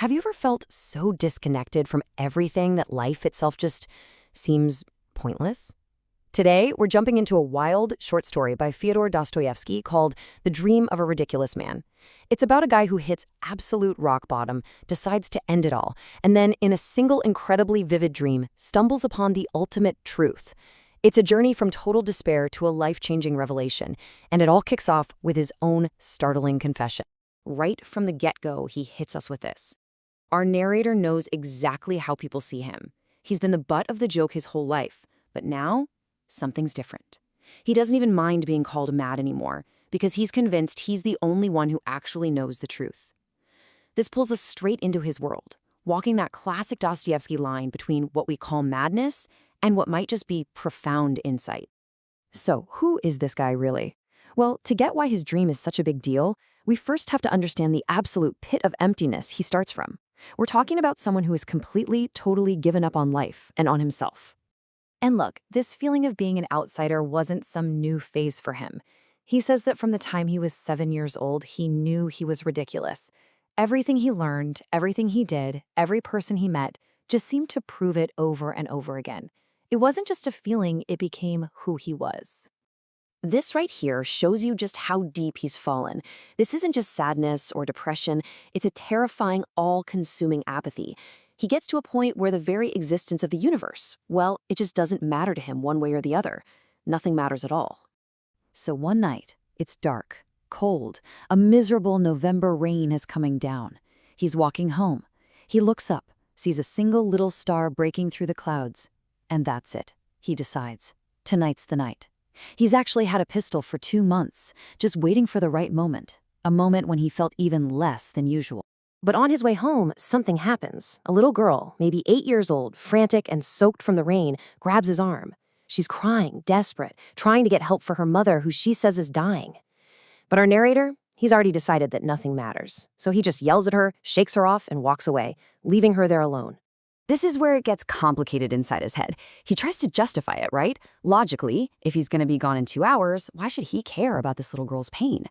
Have you ever felt so disconnected from everything that life itself just seems pointless? Today, we're jumping into a wild short story by Fyodor Dostoevsky called The Dream of a Ridiculous Man. It's about a guy who hits absolute rock bottom, decides to end it all, and then, in a single incredibly vivid dream, stumbles upon the ultimate truth. It's a journey from total despair to a life-changing revelation, and it all kicks off with his own startling confession. Right from the get-go, he hits us with this. Our narrator knows exactly how people see him. He's been the butt of the joke his whole life, but now, something's different. He doesn't even mind being called mad anymore, because he's convinced he's the only one who actually knows the truth. This pulls us straight into his world, walking that classic Dostoevsky line between what we call madness and what might just be profound insight. So, who is this guy really? Well, to get why his dream is such a big deal, we first have to understand the absolute pit of emptiness he starts from. We're talking about someone who is completely, totally given up on life and on himself. And look, this feeling of being an outsider wasn't some new phase for him. He says that from the time he was 7 years old, he knew he was ridiculous. Everything he learned, everything he did, every person he met, just seemed to prove it over and over again. It wasn't just a feeling, it became who he was. This right here shows you just how deep he's fallen. This isn't just sadness or depression, it's a terrifying, all-consuming apathy. He gets to a point where the very existence of the universe, well, it just doesn't matter to him one way or the other. Nothing matters at all. So one night, it's dark, cold, a miserable November rain is coming down. He's walking home. He looks up, sees a single little star breaking through the clouds. And that's it, he decides. Tonight's the night. He's actually had a pistol for 2 months, just waiting for the right moment, a moment when he felt even less than usual. But on his way home, something happens. A little girl, maybe 8 years old, frantic and soaked from the rain, grabs his arm. She's crying, desperate, trying to get help for her mother, who she says is dying. But our narrator, he's already decided that nothing matters. So he just yells at her, shakes her off, and walks away, leaving her there alone. This is where it gets complicated inside his head. He tries to justify it, right? Logically, if he's going to be gone in 2 hours, why should he care about this little girl's pain?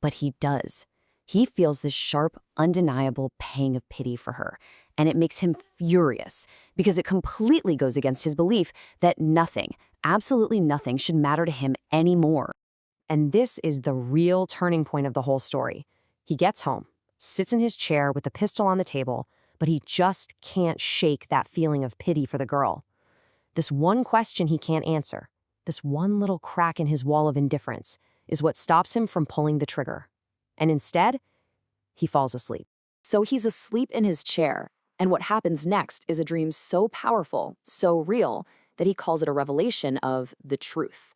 But he does. He feels this sharp, undeniable pang of pity for her, and it makes him furious because it completely goes against his belief that nothing, absolutely nothing, should matter to him anymore. And this is the real turning point of the whole story. He gets home, sits in his chair with the pistol on the table, but he just can't shake that feeling of pity for the girl. This one question he can't answer, this one little crack in his wall of indifference, is what stops him from pulling the trigger. And instead, he falls asleep. So he's asleep in his chair, and what happens next is a dream so powerful, so real, that he calls it a revelation of the truth.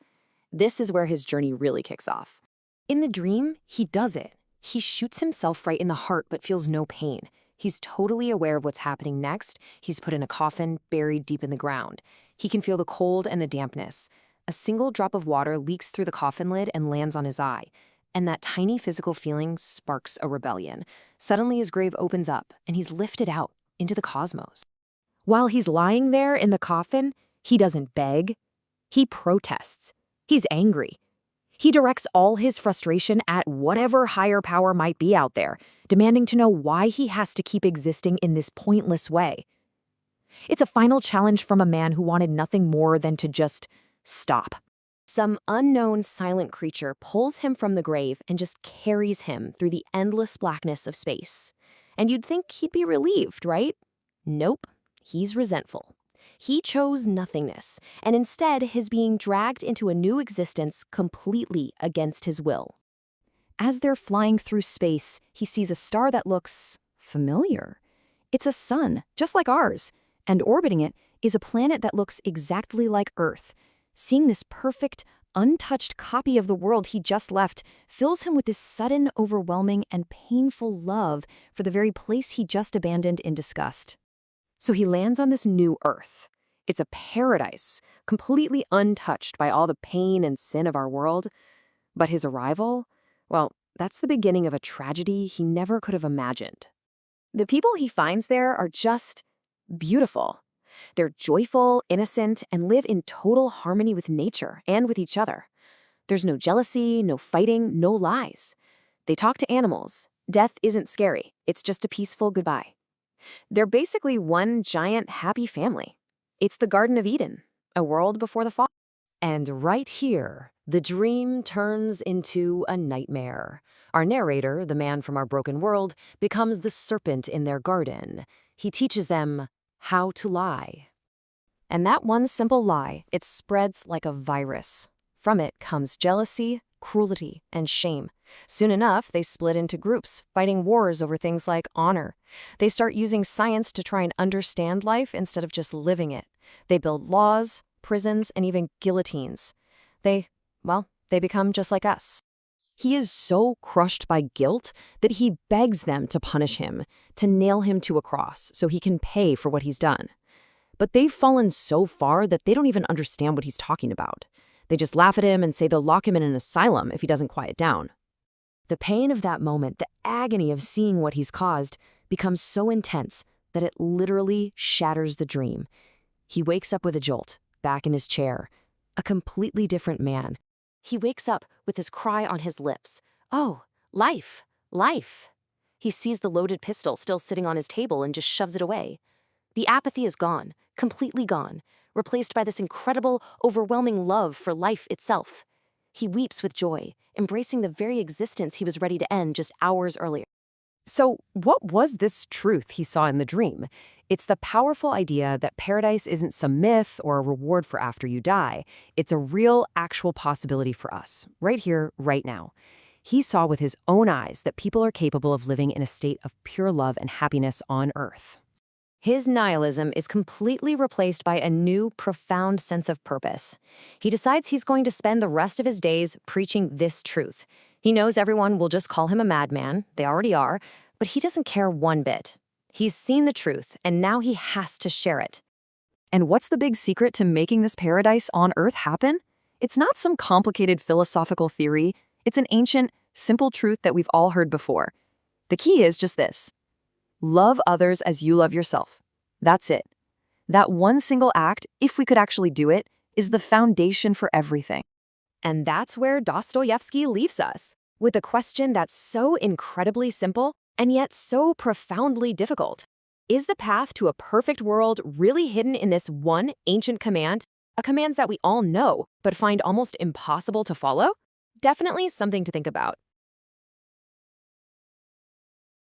This is where his journey really kicks off. In the dream, he does it. He shoots himself right in the heart but feels no pain. He's totally aware of what's happening next. He's put in a coffin, buried deep in the ground. He can feel the cold and the dampness. A single drop of water leaks through the coffin lid and lands on his eye. And that tiny physical feeling sparks a rebellion. Suddenly his grave opens up, and he's lifted out into the cosmos. While he's lying there in the coffin, he doesn't beg. He protests. He's angry. He directs all his frustration at whatever higher power might be out there, demanding to know why he has to keep existing in this pointless way. It's a final challenge from a man who wanted nothing more than to just stop. Some unknown silent creature pulls him from the grave and just carries him through the endless blackness of space. And you'd think he'd be relieved, right? Nope, he's resentful. He chose nothingness, and instead is being dragged into a new existence completely against his will. As they're flying through space, he sees a star that looks familiar. It's a sun, just like ours, and orbiting it is a planet that looks exactly like Earth. Seeing this perfect, untouched copy of the world he just left fills him with this sudden, overwhelming, and painful love for the very place he just abandoned in disgust. So he lands on this new Earth. It's a paradise, completely untouched by all the pain and sin of our world. But his arrival, well, that's the beginning of a tragedy he never could have imagined. The people he finds there are just beautiful. They're joyful, innocent, and live in total harmony with nature and with each other. There's no jealousy, no fighting, no lies. They talk to animals. Death isn't scary. It's just a peaceful goodbye. They're basically one giant happy family. It's the Garden of Eden, a world before the fall. And right here, the dream turns into a nightmare. Our narrator, the man from our broken world, becomes the serpent in their garden. He teaches them how to lie. And that one simple lie, it spreads like a virus. From it comes jealousy, cruelty, and shame. Soon enough, they split into groups, fighting wars over things like honor. They start using science to try and understand life instead of just living it. They build laws, prisons, and even guillotines. They become just like us. He is so crushed by guilt that he begs them to punish him, to nail him to a cross so he can pay for what he's done. But they've fallen so far that they don't even understand what he's talking about. They just laugh at him and say they'll lock him in an asylum if he doesn't quiet down. The pain of that moment, the agony of seeing what he's caused, becomes so intense that it literally shatters the dream. He wakes up with a jolt, back in his chair, a completely different man. He wakes up with his cry on his lips. Oh, life, life. He sees the loaded pistol still sitting on his table and just shoves it away. The apathy is gone, completely gone, replaced by this incredible, overwhelming love for life itself. He weeps with joy, embracing the very existence he was ready to end just hours earlier. So, what was this truth he saw in the dream? It's the powerful idea that paradise isn't some myth or a reward for after you die. It's a real, actual possibility for us, right here, right now. He saw with his own eyes that people are capable of living in a state of pure love and happiness on Earth. His nihilism is completely replaced by a new, profound sense of purpose. He decides he's going to spend the rest of his days preaching this truth. He knows everyone will just call him a madman, they already are, but he doesn't care one bit. He's seen the truth, and now he has to share it. And what's the big secret to making this paradise on Earth happen? It's not some complicated philosophical theory. It's an ancient, simple truth that we've all heard before. The key is just this. Love others as you love yourself. That's it. That one single act, if we could actually do it, is the foundation for everything. And that's where Dostoevsky leaves us, with a question that's so incredibly simple and yet so profoundly difficult. Is the path to a perfect world really hidden in this one ancient command? A command that we all know, but find almost impossible to follow? Definitely something to think about.